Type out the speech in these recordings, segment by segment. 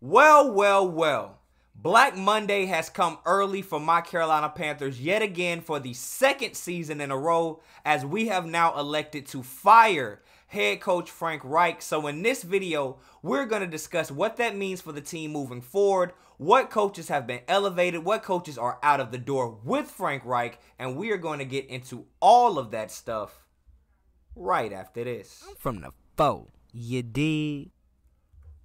Well. Black Monday has come early for my Carolina Panthers yet again for the second season in a row, as we have now elected to fire head coach Frank Reich. So in this video, we're going to discuss what that means for the team moving forward, what coaches have been elevated, what coaches are out of the door with Frank Reich, and we are going to get into all of that stuff right after this. I'm from the foe, you dig?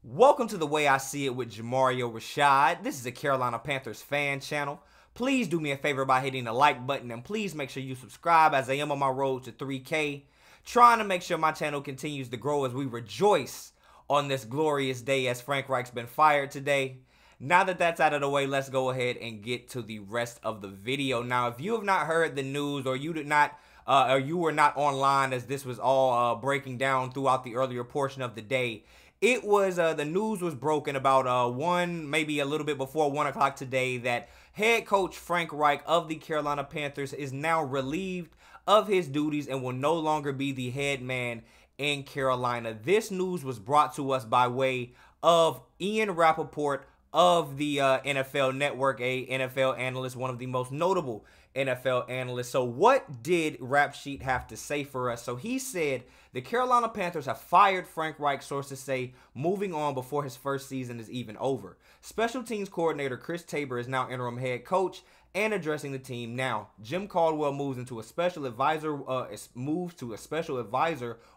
Welcome to The Way I See It with Jamario Rashad. This is a Carolina Panthers fan channel. Please do me a favor by hitting the like button, and please make sure you subscribe as I am on my road to 3K. Trying to make sure my channel continues to grow as we rejoice on this glorious day as Frank Reich's been fired today. Now that that's out of the way, let's go ahead and get to the rest of the video. Now, if you have not heard the news, or you did not or you were not online as this was all breaking down throughout the earlier portion of the day, it was the news was broken about maybe a little bit before 1 o'clock today that head coach Frank Reich of the Carolina Panthers is now relieved of his duties and will no longer be the head man in Carolina. This news was brought to us by way of Ian Rappaport of the NFL Network, a NFL analyst, one of the most notable NFL analysts. So what did Rap Sheet have to say for us? So he said the Carolina Panthers have fired Frank Reich, sources say, moving on before his first season is even over. Special teams coordinator Chris Tabor is now interim head coach and addressing the team now. Jim Caldwell moves to a special advisor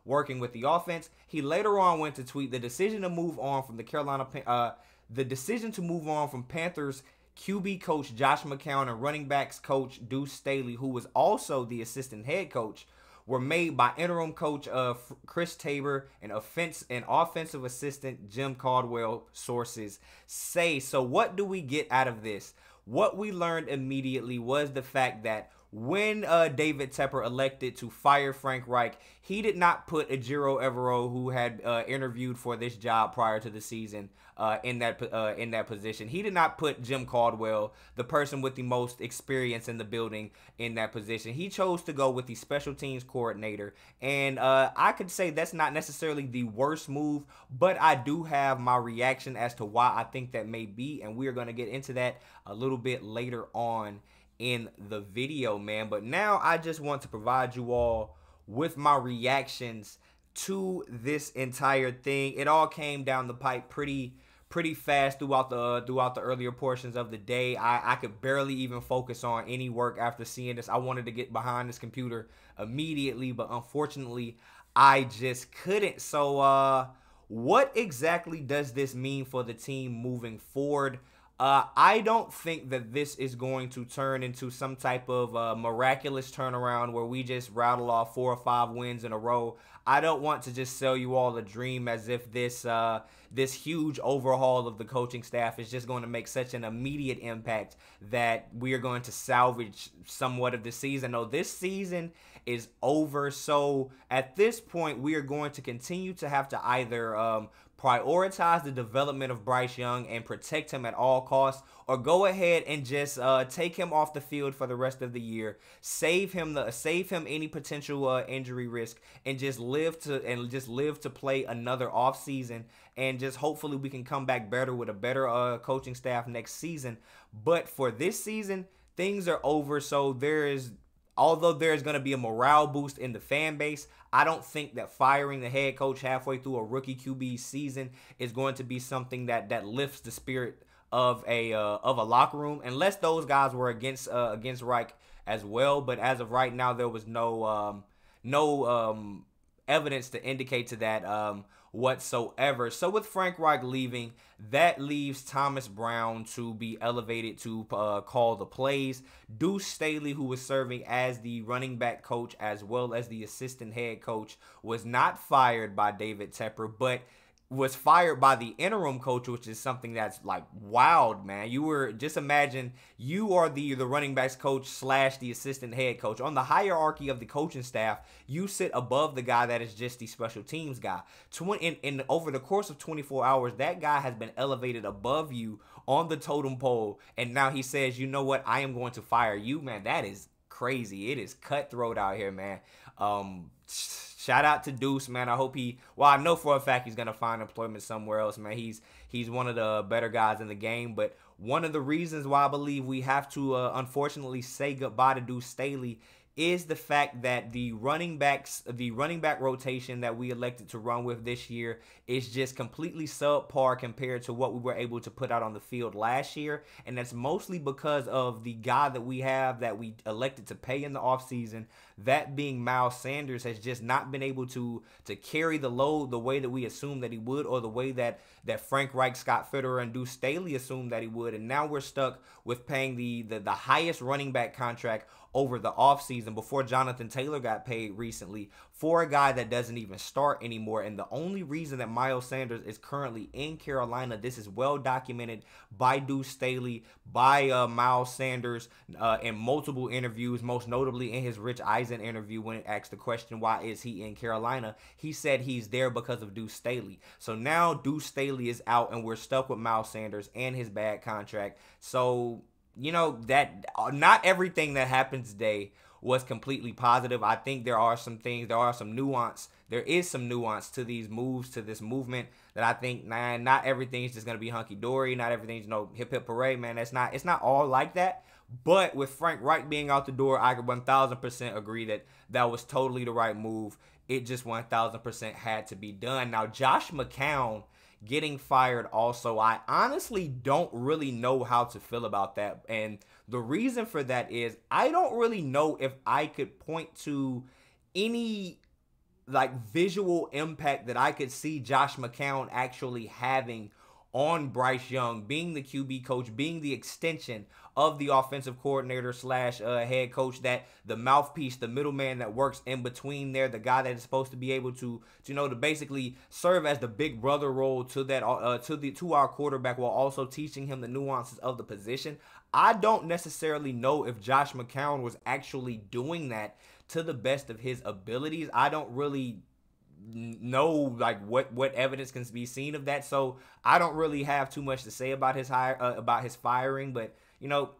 working with the offense. He later on went to tweet the decision to move on from Panthers QB coach Josh McCown and running backs coach Deuce Staley, who was also the assistant head coach, were made by interim coach Chris Tabor and offensive assistant Jim Caldwell, sources say. So what do we get out of this? What we learned immediately was the fact that when David Tepper elected to fire Frank Reich, he did not put Ejiro Evero, who had interviewed for this job prior to the season, in that position. He did not put Jim Caldwell, the person with the most experience in the building, in that position. He chose to go with the special teams coordinator, and I could say that's not necessarily the worst move, but I do have my reaction as to why I think that may be, and we are going to get into that a little bit later on in the video, man. But now I just want to provide you all with my reactions to this entire thing. It all came down the pipe pretty fast throughout the earlier portions of the day. I could barely even focus on any work after seeing this. I wanted to get behind this computer immediately, but unfortunately I just couldn't. So what exactly does this mean for the team moving forward? I don't think that this is going to turn into some type of miraculous turnaround where we just rattle off 4 or 5 wins in a row. I don't want to just sell you all a dream as if this huge overhaul of the coaching staff is just going to make such an immediate impact that we are going to salvage somewhat of the season. No, this season is over. So at this point, we are going to continue to have to either prioritize the development of Bryce Young and protect him at all costs, or go ahead and just take him off the field for the rest of the year, save him any potential injury risk, and just live to play another offseason, and just hopefully we can come back better with a better coaching staff next season. But for this season, things are over. So although there's going to be a morale boost in the fan base, I don't think that firing the head coach halfway through a rookie QB season is going to be something that lifts the spirit of a locker room, unless those guys were against Reich as well. But as of right now, there was no evidence to indicate to that whatsoever. So with Frank Reich leaving, that leaves Thomas Brown to be elevated to call the plays. Deuce Staley, who was serving as the running back coach as well as the assistant head coach, was not fired by David Tepper, but was fired by the interim coach, which is something that's like wild, man. Just imagine you are the running backs coach / the assistant head coach. On the hierarchy of the coaching staff, you sit above the guy that is just the special teams guy. Over the course of 24 hours, that guy has been elevated above you on the totem pole, and now he says, you know what, I am going to fire you, man. That is crazy. It is cutthroat out here, man. shout out to Deuce, man. I hope I know for a fact he's going to find employment somewhere else, man. He's one of the better guys in the game. But one of the reasons why I believe we have to unfortunately say goodbye to Deuce Staley is the fact that the running back rotation that we elected to run with this year is just completely subpar compared to what we were able to put out on the field last year. And that's mostly because of the guy that we have that we elected to pay in the offseason, that being Miles Sanders, has just not been able to carry the load the way that we assumed that he would, or the way that Frank Reich, Scott Fitterer, and Deuce Staley assumed that he would. And now we're stuck with paying the highest running back contract over the offseason before Jonathan Taylor got paid recently for a guy that doesn't even start anymore. And the only reason that Miles Sanders is currently in Carolina, this is well documented by Deuce Staley, by Miles Sanders in multiple interviews, most notably in his Rich Eisen interview when it asked the question, why is he in Carolina? He said he's there because of Deuce Staley. So now Deuce Staley is out and we're stuck with Miles Sanders and his bad contract. So that not everything that happened today was completely positive. I think there is some nuance to these moves, to this movement, that I think, man, not everything's just going to be hunky-dory. Not everything's, hip hip hooray, man. It's not all like that. But with Frank Reich being out the door, I could 1,000% agree that was totally the right move. It just 1,000% had to be done. Now, Josh McCown getting fired also, I honestly don't really know how to feel about that. And the reason for that is I don't really know if I could point to any visual impact that I could see Josh McCown actually having on Bryce Young, being the QB coach, being the extension of the offensive coordinator / head coach, that the mouthpiece, the middleman that works in between there, the guy that is supposed to be able to basically serve as the big brother role to our quarterback, while also teaching him the nuances of the position. I don't necessarily know if Josh McCown was actually doing that to the best of his abilities. I don't really know what evidence can be seen of that, so I don't really have too much to say about his firing. But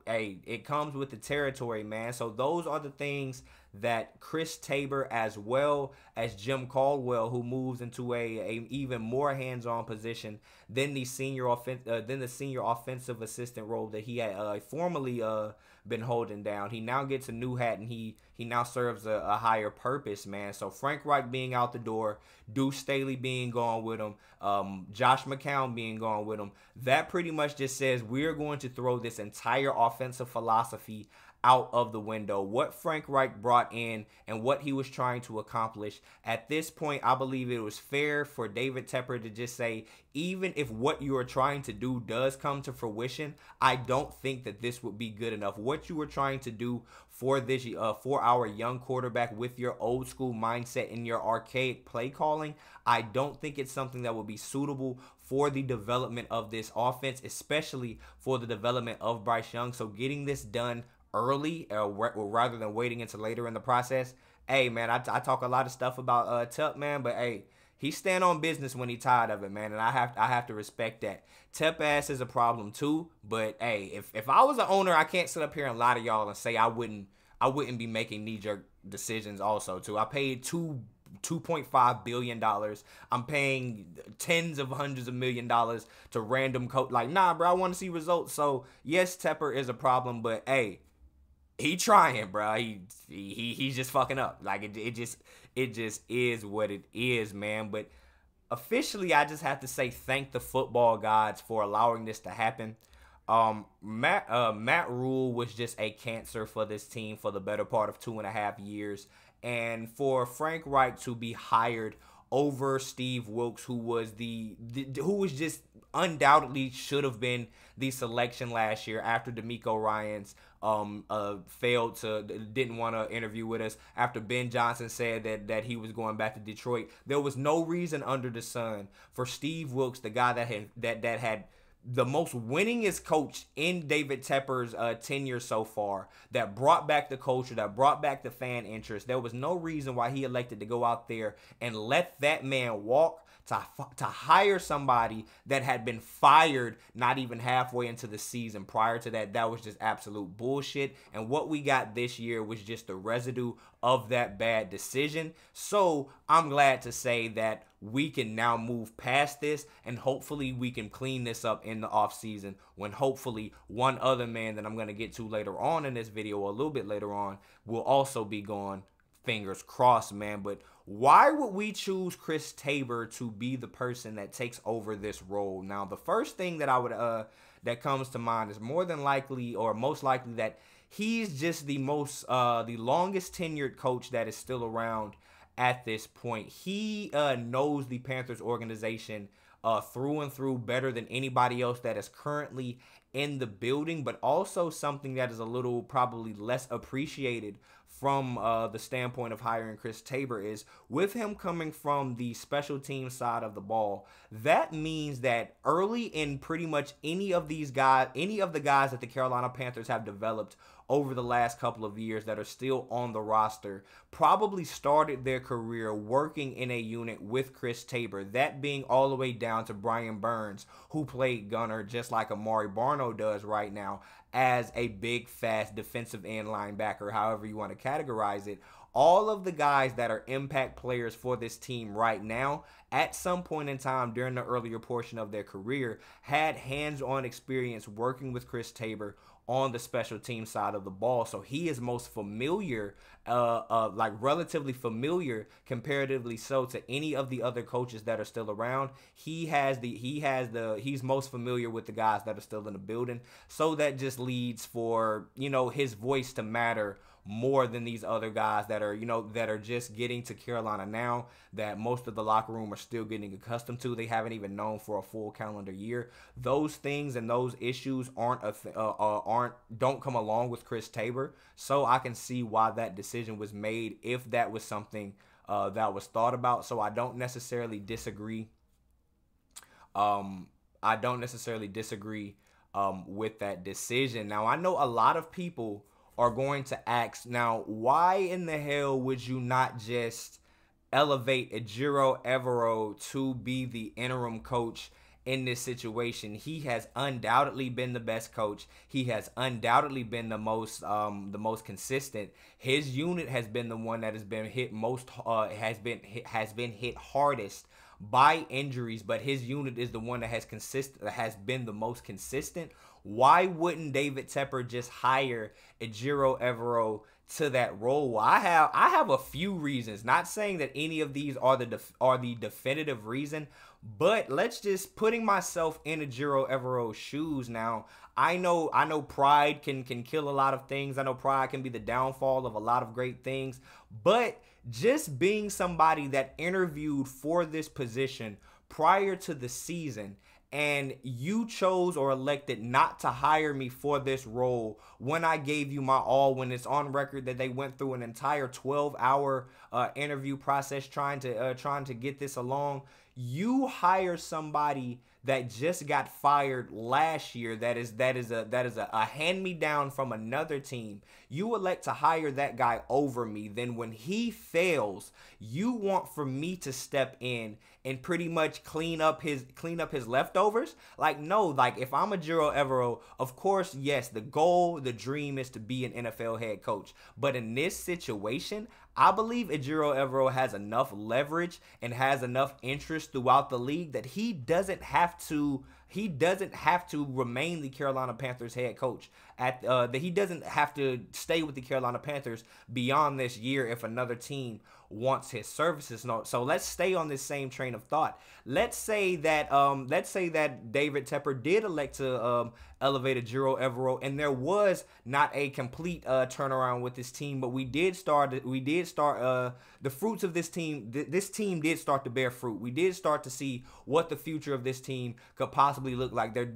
hey, it comes with the territory, man. So those are the things that Chris Tabor, as well as Jim Caldwell, who moves into a even more hands-on position than the senior offensive assistant role that he had formerly been holding down. He now gets a new hat, and he now serves a higher purpose, man. So Frank Reich being out the door, Deuce Staley being gone with him, Josh McCown being gone with him, that pretty much just says we're going to throw this entire offensive philosophy out of the window. What Frank Reich brought in and what he was trying to accomplish, at this point, I believe it was fair for David Tepper to just say, even if what you are trying to do does come to fruition, I don't think that this would be good enough. What you were trying to do for our young quarterback with your old school mindset and your archaic play calling, I don't think it's something that would be suitable for the development of this offense, especially for the development of Bryce Young. So getting this done early, rather than waiting until later in the process. Hey, man, I talk a lot of stuff about Tep, man, but hey, he stand on business when he tired of it, man, and I have to respect that. Tep ass is a problem too, but hey, if I was an owner, I can't sit up here and lie to y'all and say I wouldn't be making knee-jerk decisions also too. I paid $2.5 billion. I'm paying tens of hundreds of $1 million to random coach. Nah, bro, I want to see results. So yes, Tepper is a problem, but hey, he trying, bro. He's just fucking up. It just is what it is, man. But officially, I just have to say thank the football gods for allowing this to happen. Matt Rule was just a cancer for this team for the better part of 2.5 years, and for Frank Reich to be hired over Steve Wilks, who was just undoubtedly should have been the selection last year after D'Amico Ryans didn't want to interview with us, after Ben Johnson said that he was going back to Detroit. There was no reason under the sun for Steve Wilks, the guy that had the most winningest coach in David Tepper's tenure so far, that brought back the culture, that brought back the fan interest. There was no reason why he elected to go out there and let that man walk, to hire somebody that had been fired not even halfway into the season prior to that. That was just absolute bullshit. And what we got this year was just the residue of that bad decision. So I'm glad to say that we can now move past this, and hopefully we can clean this up in the offseason when hopefully one other man that I'm going to get to later on in this video, or a little bit later on, will also be gone. Fingers crossed, man. But why would we choose Chris Tabor to be the person that takes over this role? Now, the first thing that I would that comes to mind is more than likely, or most likely, that he's just the longest tenured coach that is still around at this point. He knows the Panthers organization through and through better than anybody else that is currently in the building, but also something that is a little probably less appreciated from the standpoint of hiring Chris Tabor is, with him coming from the special team side of the ball, that means that early in pretty much any of the guys that the Carolina Panthers have developed over the last couple of years that are still on the roster probably started their career working in a unit with Chris Tabor, that being all the way down to Brian Burns, who played gunner just like Amari Barno does right now as a big, fast defensive end linebacker, however you want to categorize it. All of the guys that are impact players for this team right now, at some point in time during the earlier portion of their career, had hands-on experience working with Chris Tabor on the special team side of the ball. So he is most familiar, like relatively familiar comparatively so to any of the other coaches that are still around. He's most familiar with the guys that are still in the building. So that just leads for, his voice to matter more than these other guys that are just getting to Carolina now, that most of the locker room are still getting accustomed to. They haven't even known for a full calendar year. Those things and those issues don't come along with Chris Tabor. So I can see why that decision was made, if that was something that was thought about. So I don't necessarily disagree. With that decision. Now, I know a lot of people are going to ask, now, why in the hell would you not just elevate Ejiro Evero to be the interim coach in this situation? He has undoubtedly been the best coach. He has undoubtedly been the most consistent. His unit has been the one that has been hit hit hardest by injuries, but his unit is the one that has been the most consistent. Why wouldn't David Tepper just hire Ejiro Evero to that role? Well, I have a few reasons. Not saying that any of these are the definitive reason, but let's just putting myself in Ejiro Evero's shoes now. I know pride can kill a lot of things. I know pride can be the downfall of a lot of great things, but just being somebody that interviewed for this position prior to the season, and you chose or elected not to hire me for this role when I gave you my all, when it's on record that they went through an entire 12-hour interview process trying to get this along. You hire somebody that just got fired last year, that is a hand-me-down from another team. You elect to hire that guy over me. Then when he fails, you want for me to step in and pretty much clean up his leftovers? Like, no, like if I'm Ejiro Evero, of course, yes, the goal, the dream is to be an NFL head coach. But in this situation, I believe Ejiro Evero has enough leverage and has enough interest throughout the league that he doesn't have to remain the Carolina Panthers head coach. That he doesn't have to stay with the Carolina Panthers beyond this year if another team wants his services. No, so let's stay on this same train of thought. Let's say that David Tepper did elect to elevate Ejiro Evero, and there was not a complete turnaround with this team, but we did start the fruits of this team. This team did start to bear fruit. We did start to see what the future of this team could possibly look like. If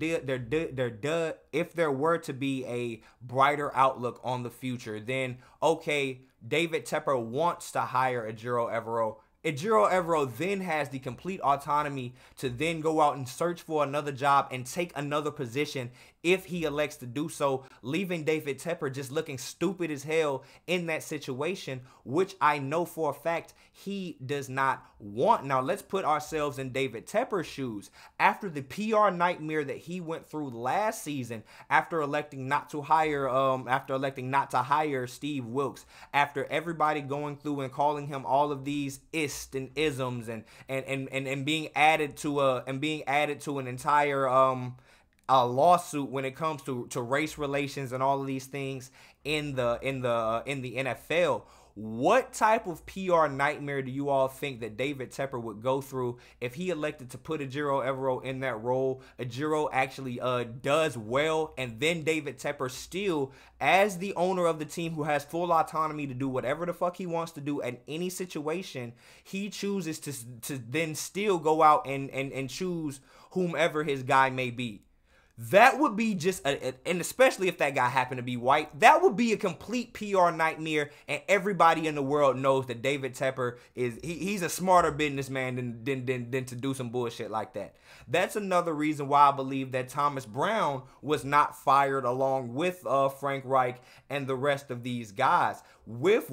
there were to be a brighter outlook on the future, then okay, David Tepper wants to hire Ejiro Evero. Ejiro Evero then has the complete autonomy to then go out and search for another job and take another position if he elects to do so, leaving David Tepper just looking stupid as hell in that situation, which I know for a fact he does not want. Now, let's put ourselves in David Tepper's shoes. After the PR nightmare that he went through last season, after electing not to hire Steve Wilkes, after everybody going through and calling him all of these ists and isms and being added to an entire a lawsuit when it comes to race relations and all of these things in the NFL. What type of PR nightmare do you all think that David Tepper would go through if he elected to put Ejiro Evero in that role? Ejiro actually does well, and then David Tepper still, as the owner of the team who has full autonomy to do whatever the fuck he wants to do at any situation, he chooses to then still go out and choose whomever his guy may be. That would be just, and especially if that guy happened to be white, that would be a complete PR nightmare, and everybody in the world knows that David Tepper he's a smarter businessman than to do some bullshit like that. That's another reason why I believe that Thomas Brown was not fired along with Frank Reich and the rest of these guys. With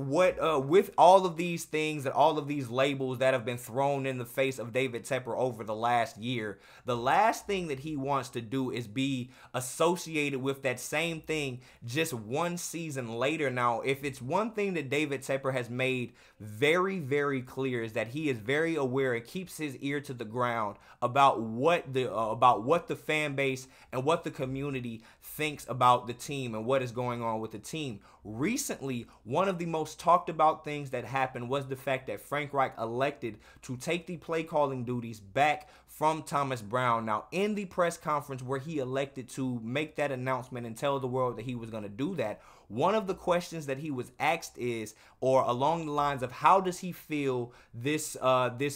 all of these things and all of these labels that have been thrown in the face of David Tepper over the last year, the last thing that he wants to do is be associated with that same thing just one season later. Now, if it's one thing that David Tepper has made very, very clear, is that he is very aware and keeps his ear to the ground about what the fan base and what the community thinks about the team and what is going on with the team. Recently, one of the most talked about things that happened was the fact that Frank Reich elected to take the play calling duties back from Thomas Brown. Now, in the press conference where he elected to make that announcement and tell the world that he was going to do that, one of the questions that he was asked is, or along the lines of, how does he feel this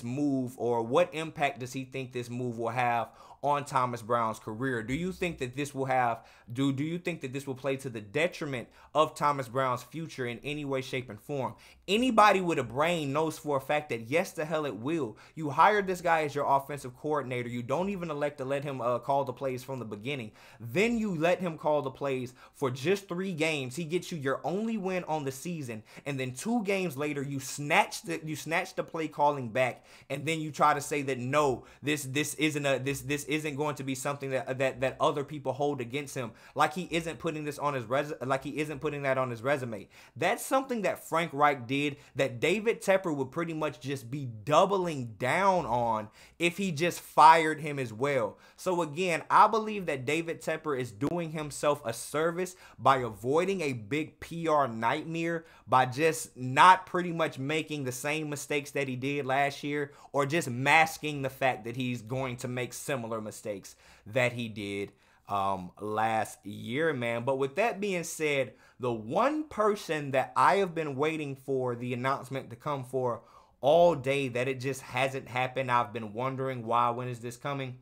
move, or what impact does he think this move will have on Thomas Brown's career? Do you think that this will do you think that this will play to the detriment of Thomas Brown's future in any way, shape, and form? Anybody with a brain knows for a fact that yes, the hell it will. You hired this guy as your offensive coordinator. You don't even elect to let him call the plays from the beginning. Then you let him call the plays for just 3 games. He gets you your only win on the season, and then 2 games later you snatch the play calling back, and then you try to say that no, this isn't going to be something that other people hold against him, like he isn't putting that on his resume. That's something that Frank Reich did that David Tepper would pretty much just be doubling down on if he just fired him as well. So again, I believe that David Tepper is doing himself a service by avoiding a big PR nightmare, by just not pretty much making the same mistakes that he did last year, or just masking the fact that he's going to make similar mistakes that he did last year, man. But with that being said, the one person that I have been waiting for the announcement to come for all day, that it just hasn't happened, I've been wondering why, when is this coming?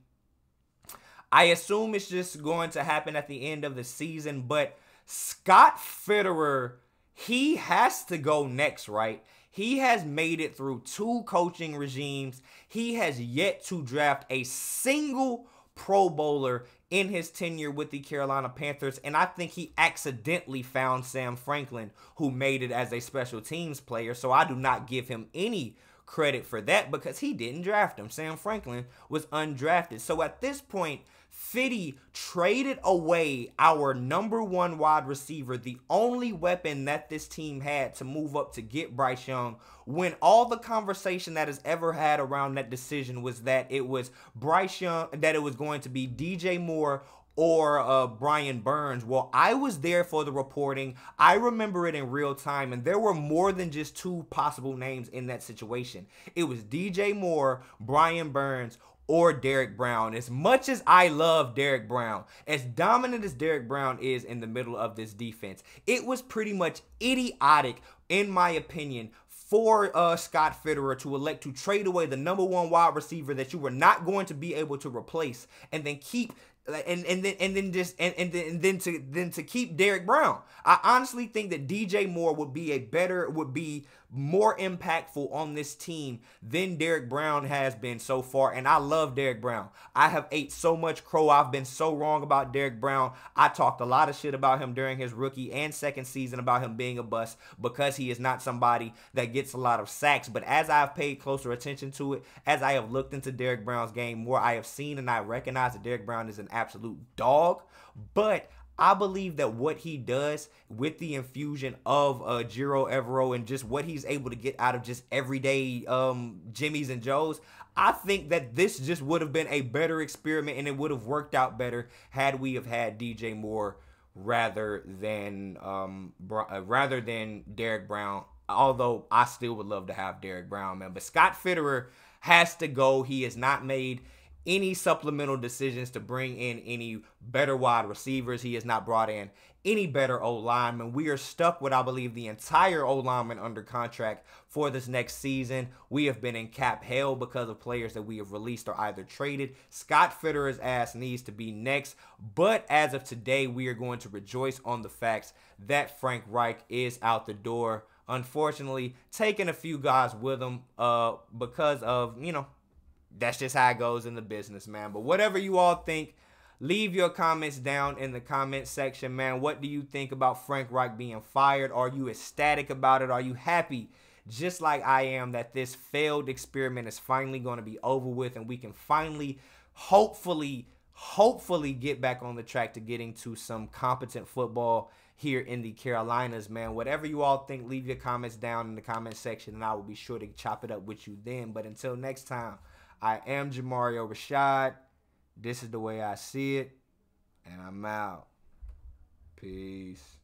I assume it's just going to happen at the end of the season, but Scott Fitterer, he has to go next, right? He has made it through 2 coaching regimes. He has yet to draft a single Pro Bowler in his tenure with the Carolina Panthers, and I think he accidentally found Sam Franklin, who made it as a special teams player, so I do not give him any credit for that because he didn't draft him. Sam Franklin was undrafted. So at this point, Fitty traded away our #1 wide receiver, the only weapon that this team had to move up to get Bryce Young, when all the conversation that has ever had around that decision was that it was Bryce Young, that it was going to be DJ Moore or Brian Burns. Well, I was there for the reporting. I remember it in real time, and there were more than just 2 possible names in that situation. It was DJ Moore, Brian Burns, or Derek Brown. As much as I love Derek Brown, as dominant as Derek Brown is in the middle of this defense, it was pretty much idiotic, in my opinion, for Scott Fitterer to elect to trade away the #1 wide receiver that you were not going to be able to replace, and then keep to keep Derek Brown. I honestly think that DJ Moore would be more impactful on this team than Derrick Brown has been so far. And I love Derrick Brown. I have ate so much crow. I've been so wrong about Derrick Brown. I talked a lot of shit about him during his rookie and second season about him being a bust because he is not somebody that gets a lot of sacks. But as I've paid closer attention to it, as I have looked into Derrick Brown's game more, I have seen and I recognize that Derrick Brown is an absolute dog. But I believe that what he does with the infusion of Jiro Evero and just what he's able to get out of just everyday Jimmys and Joes, I think that this just would have been a better experiment and it would have worked out better had we have had DJ Moore rather than Derrick Brown. Although I still would love to have Derrick Brown, man. But Scott Fitterer has to go. He has not made any supplemental decisions to bring in any better wide receivers. He has not brought in any better O-linemen. We are stuck with, I believe, the entire O-lineman under contract for this next season. We have been in cap hell because of players that we have released or either traded. Scott Fitterer's ass needs to be next. But as of today, we are going to rejoice on the facts that Frank Reich is out the door. Unfortunately, taking a few guys with him because of, that's just how it goes in the business, man. But whatever you all think, leave your comments down in the comment section, man. What do you think about Frank Reich being fired? Are you ecstatic about it? Are you happy, just like I am, that this failed experiment is finally going to be over with and we can finally, hopefully get back on the track to getting to some competent football here in the Carolinas, man. Whatever you all think, leave your comments down in the comment section and I will be sure to chop it up with you then. But until next time, I am Jamario Rashad. This is the way I see it, and I'm out. Peace.